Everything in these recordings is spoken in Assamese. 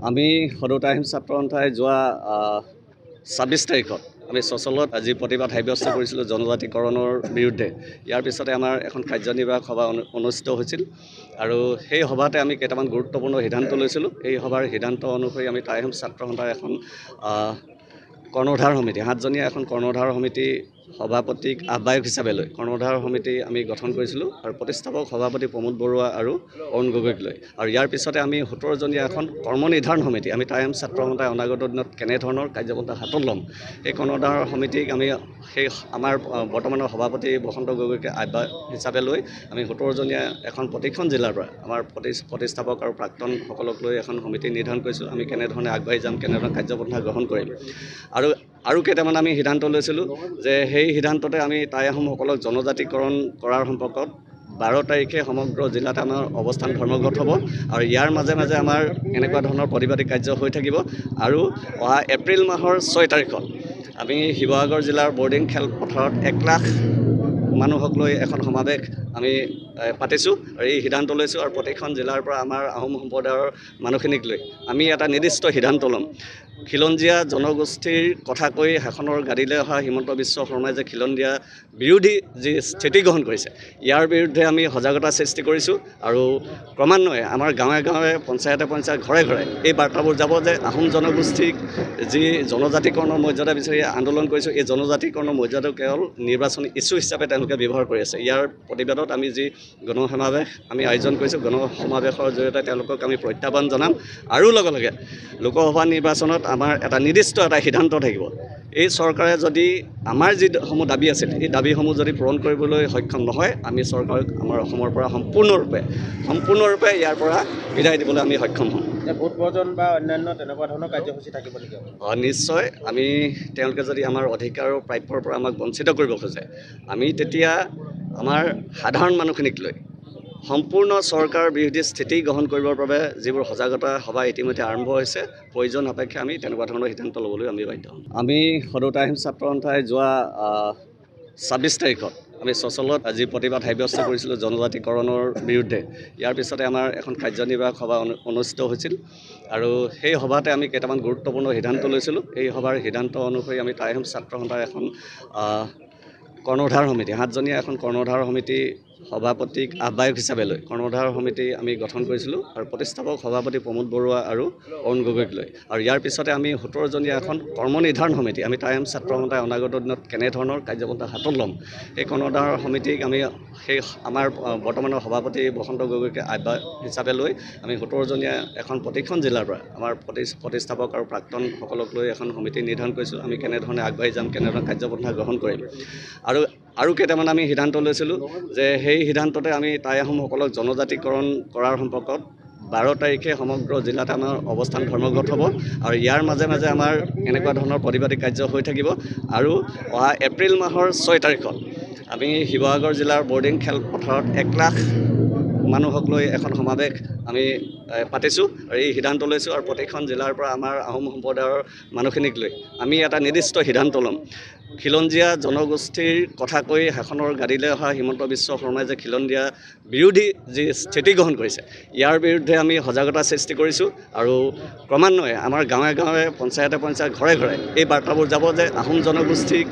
আমি সদৌতা আহিম ছাত্ৰ সন্থাই যোৱা ২৬ তাৰিখত আমি চচলত আজি প্ৰতিবাদ সাব্যস্ত কৰিছিলোঁ জনজাতিকৰণৰ বিৰুদ্ধে। ইয়াৰ পিছতে আমাৰ এখন কাৰ্যনিৰ্বাহক সভা অনুষ্ঠিত হৈছিল আৰু সেই সভাতে আমি কেইটামান গুৰুত্বপূৰ্ণ সিদ্ধান্ত লৈছিলোঁ। এই সভাৰ সিদ্ধান্ত অনুসৰি আমি টাই আহিম ছাত্ৰ সন্থাৰ এখন কৰ্ণধাৰ সমিতি ৭জনীয়া এখন কৰ্ণধাৰ সমিতি সভাপতিক আহ্বায়ক হিচাপে লৈ কৰ্ণধাৰ সমিতি আমি গঠন কৰিছিলোঁ আৰু প্ৰতিষ্ঠাপক সভাপতি প্ৰমোদ বৰুৱা আৰু অৰুণ গগৈক লৈ। আৰু ইয়াৰ পিছতে আমি ১৭জনীয়া এখন কৰ্ম নিৰ্ধাৰণ সমিতি আমি টাই আহিম ছাত্ৰ সন্থাই অনাগত দিনত কেনেধৰণৰ কাৰ্যপন্থা হাতত ল'ম এই কৰ্ণধাৰ সমিতিক আমি সেই আমাৰ বৰ্তমানৰ সভাপতি বসন্ত গগৈকে আহ্বায়ক হিচাপে লৈ আমি ১৭জনীয়া এখন প্ৰতিখন জিলাৰ পৰা আমাৰ প্ৰতিষ্ঠাপক আৰু প্ৰাক্তনসকলক লৈ এখন সমিতি নিৰ্ধাৰণ কৰিছোঁ। আমি কেনেধৰণে আগবাঢ়ি যাম, কেনেধৰণে কাৰ্যপন্থা গ্ৰহণ কৰিম আৰু কেইটামান আমি সিদ্ধান্ত লৈছিলোঁ যে সেই সিদ্ধান্ততে আমি টাই আহোমসকলক জনজাতিকৰণ কৰাৰ সম্পৰ্কত ১২ তাৰিখে সমগ্ৰ জিলাত আমাৰ অৱস্থান ধৰ্মঘট হ'ব আৰু ইয়াৰ মাজে মাজে আমাৰ এনেকুৱা ধৰণৰ প্ৰতিবাদী কাৰ্য হৈ থাকিব। আৰু অহা এপ্ৰিল মাহৰ ৬ তাৰিখত আমি শিৱসাগৰ জিলাৰ বৰ্ডিং খেলপথাৰত ১ লাখ মানুহক লৈ এখন সমাৱেশ আমি পাতিছোঁ আৰু এই সিদ্ধান্ত লৈছোঁ। আৰু প্ৰতিখন জিলাৰ পৰা আমাৰ আহোম সম্প্ৰদায়ৰ মানুহখিনিক লৈ আমি এটা নিৰ্দিষ্ট সিদ্ধান্ত ল'ম। খিলঞ্জীয়া জনগোষ্ঠীৰ কথা কৈ শাসনৰ গাদীলৈ অহা হিমন্ত বিশ্ব শৰ্মাই যে খিলঞ্জীয়া বিৰোধী যি স্থিতি গ্ৰহণ কৰিছে ইয়াৰ বিৰুদ্ধে আমি সজাগতা সৃষ্টি কৰিছোঁ আৰু ক্ৰমান্বয়ে আমাৰ গাঁৱে গাঁৱে পঞ্চায়তে ঘৰে ঘৰে এই বাৰ্তাবোৰ যাব যে আহোম জনগোষ্ঠীক যি জনজাতিকৰণৰ মৰ্যাদা বিচাৰি আন্দোলন কৰিছোঁ এই জনজাতিকৰণৰ মৰ্যাদা কেৱল নিৰ্বাচনী ইছ্যু হিচাপে তেওঁলোকে ব্যৱহাৰ কৰি আছে। ইয়াৰ প্ৰতিবাদত আমি যি গণসমাৱেশ আমি আয়োজন কৰিছোঁ গণসমাৱেশৰ জৰিয়তে তেওঁলোকক আমি প্ৰত্যাহ্বান জনাম আৰু লগে লগে লোকসভা নিৰ্বাচনত আমাৰ এটা নিৰ্দিষ্ট সিদ্ধান্ত থাকিব। এই চৰকাৰে যদি আমাৰ যিসমূহ দাবী আছিল এই দাবীসমূহ যদি পূৰণ কৰিবলৈ সক্ষম নহয় আমি চৰকাৰক আমাৰ অসমৰ পৰা সম্পূৰ্ণৰূপে ইয়াৰ পৰা বিদায় দিবলৈ আমি সক্ষম হ'ম। ভোট বৰ্জন বা অন্যান্য তেনেকুৱা ধৰণৰ কাৰ্যসূচী থাকিব নেকি? নিশ্চয় আমি তেওঁলোকে যদি আমাৰ অধিকাৰ আৰু প্ৰাপ্যৰ পৰা আমাক বঞ্চিত কৰিব খোজে আমি তেতিয়া আমাৰ সাধাৰণ মানুহখিনিক লৈ সম্পূৰ্ণ চৰকাৰ বিৰোধী স্থিতি গ্ৰহণ কৰিবৰ বাবে যিবোৰ সজাগতা সভা ইতিমধ্যে আৰম্ভ হৈছে প্ৰয়োজন সাপেক্ষে আমি তেনেকুৱা ধৰণৰ সিদ্ধান্ত ল'বলৈ আমি বাধ্য হ'ম। আমি সদৌতা আহিম ছাত্ৰ সন্থাই যোৱা ২৬ তাৰিখত আমি চচলত আজি প্ৰতিবাদ সাব্যস্ত কৰিছিলোঁ জনজাতিকৰণৰ বিৰুদ্ধে। ইয়াৰ পিছতে আমাৰ এখন কাৰ্যনিৰ্বাহক সভা অনুষ্ঠিত হৈছিল আৰু সেই সভাতে আমি কেইটামান গুৰুত্বপূৰ্ণ সিদ্ধান্ত লৈছিলোঁ। এই সভাৰ সিদ্ধান্ত অনুসৰি আমি টাই আহিম ছাত্ৰ সন্থাৰ এখন কৰ্ণধাৰ সমিতি ৭জনীয়া এখন কৰ্ণধাৰ সমিতি সভাপতিক আহ্বায়ক হিচাপে লৈ কৰ্ণধাৰ সমিতি আমি গঠন কৰিছিলোঁ আৰু প্ৰতিষ্ঠাপক সভাপতি প্ৰমোদ বৰুৱা আৰু অৰুণ গগৈক লৈ। আৰু ইয়াৰ পিছতে আমি ১৭জনীয়া এখন কৰ্ম নিৰ্ধাৰণ সমিতি আমি টাই আহিম ছাত্ৰ সন্থাই অনাগত দিনত কেনেধৰণৰ কাৰ্যপন্থা হাতত ল'ম এই কৰ্ণধাৰ সমিতিক আমি সেই আমাৰ বৰ্তমানৰ সভাপতি বসন্ত গগৈকে আহ্বায়ক হিচাপে লৈ আমি ১৭জনীয়া এখন প্ৰতিখন জিলাৰ পৰা আমাৰ প্ৰতিষ্ঠাপক আৰু প্ৰাক্তনসকলক লৈ এখন সমিতি নিৰ্ধাৰণ কৰিছোঁ। আমি কেনেধৰণে আগবাঢ়ি যাম, কেনেধৰণে কাৰ্যপন্থা গ্ৰহণ কৰিম আৰু কেইটামান আমি সিদ্ধান্ত লৈছিলোঁ যে সেই সিদ্ধান্ততে আমি টাই আহোমসকলক জনজাতিকৰণ কৰাৰ সম্পৰ্কত ১২ তাৰিখে সমগ্ৰ জিলাত আমাৰ অৱস্থান ধৰ্মঘট হ'ব আৰু ইয়াৰ মাজে মাজে আমাৰ এনেকুৱা ধৰণৰ প্ৰতিবাদী কাৰ্য হৈ থাকিব। আৰু অহা এপ্ৰিল মাহৰ ৬ তাৰিখত আমি শিৱসাগৰ জিলাৰ বৰ্ডিং খেলপথাৰত ১ লাখ মানুহক লৈ এখন সমাৱেশ আমি পাতিছোঁ আৰু এই সিদ্ধান্ত লৈছোঁ। আৰু প্ৰতিখন জিলাৰ পৰা আমাৰ আহোম সম্প্ৰদায়ৰ মানুহখিনিক লৈ আমি এটা নিৰ্দিষ্ট সিদ্ধান্ত ল'ম। খিলঞ্জীয়া জনগোষ্ঠীৰ কথা কৈ শাসনৰ গাদীলৈ অহা হিমন্ত বিশ্ব শৰ্মাই যে খিলঞ্জীয়া বিৰোধী যি স্থিতি গ্ৰহণ কৰিছে ইয়াৰ বিৰুদ্ধে আমি সজাগতা সৃষ্টি কৰিছোঁ আৰু ক্ৰমান্বয়ে আমাৰ গাঁৱে গাঁৱে পঞ্চায়তে ঘৰে ঘৰে এই বাৰ্তাবোৰ যাব যে আহোম জনগোষ্ঠীক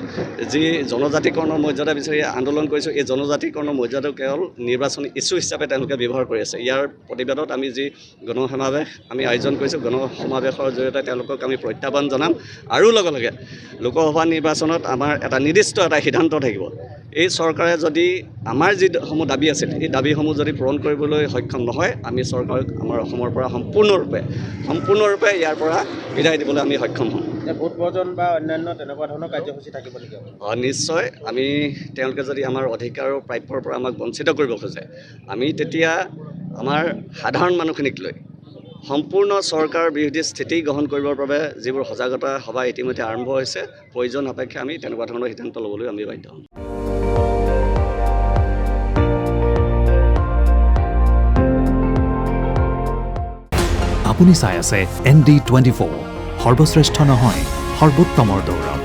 যি জনজাতিকৰণৰ মৰ্যাদা বিচাৰি আন্দোলন কৰিছোঁ এই জনজাতিকৰণৰ মৰ্যাদা কেৱল নিৰ্বাচনী ইছ্যু হিচাপে তেওঁলোকে ব্যৱহাৰ কৰি আছে। ইয়াৰ প্ৰতিবাদত আমি যি গণসমাৱেশ আমি আয়োজন কৰিছোঁ গণসমাৱেশৰ জৰিয়তে তেওঁলোকক আমি প্ৰত্যাহ্বান জনাম আৰু লগে লগে লোকসভা নিৰ্বাচনত আমাৰ এটা নিৰ্দিষ্ট সিদ্ধান্ত থাকিব। এই চৰকাৰে যদি আমাৰ যিসমূহ দাবী আছিল এই দাবীসমূহ যদি পূৰণ কৰিবলৈ সক্ষম নহয় আমি চৰকাৰক আমাৰ অসমৰ পৰা সম্পূৰ্ণৰূপে ইয়াৰ পৰা বিদায় দিবলৈ আমি সক্ষম হ'ম। ভোট বৰ্জন বা অন্যান্য তেনেকুৱা ধৰণৰ কাৰ্যসূচী থাকিব নেকি? নিশ্চয় আমি তেওঁলোকে যদি আমাৰ অধিকাৰ আৰু প্ৰাপ্যৰ পৰা আমাক বঞ্চিত কৰিব খোজে আমি তেতিয়া আমাৰ সাধাৰণ মানুহখিনিক লৈ সম্পূৰ্ণ চৰকাৰ বিৰোধী স্থিতি গ্ৰহণ কৰিবৰ বাবে যিবোৰ সজাগতা সভা ইতিমধ্যে আৰম্ভ হৈছে প্ৰয়োজন সাপেক্ষে আমি তেনেকুৱা ধৰণৰ সিদ্ধান্ত ল'বলৈ আমি বাধ্য হ'ম। আপুনি চাই আছে ND24 সৰ্বশ্ৰেষ্ঠ নহয় সৰ্বোত্তমৰ দৌৰ।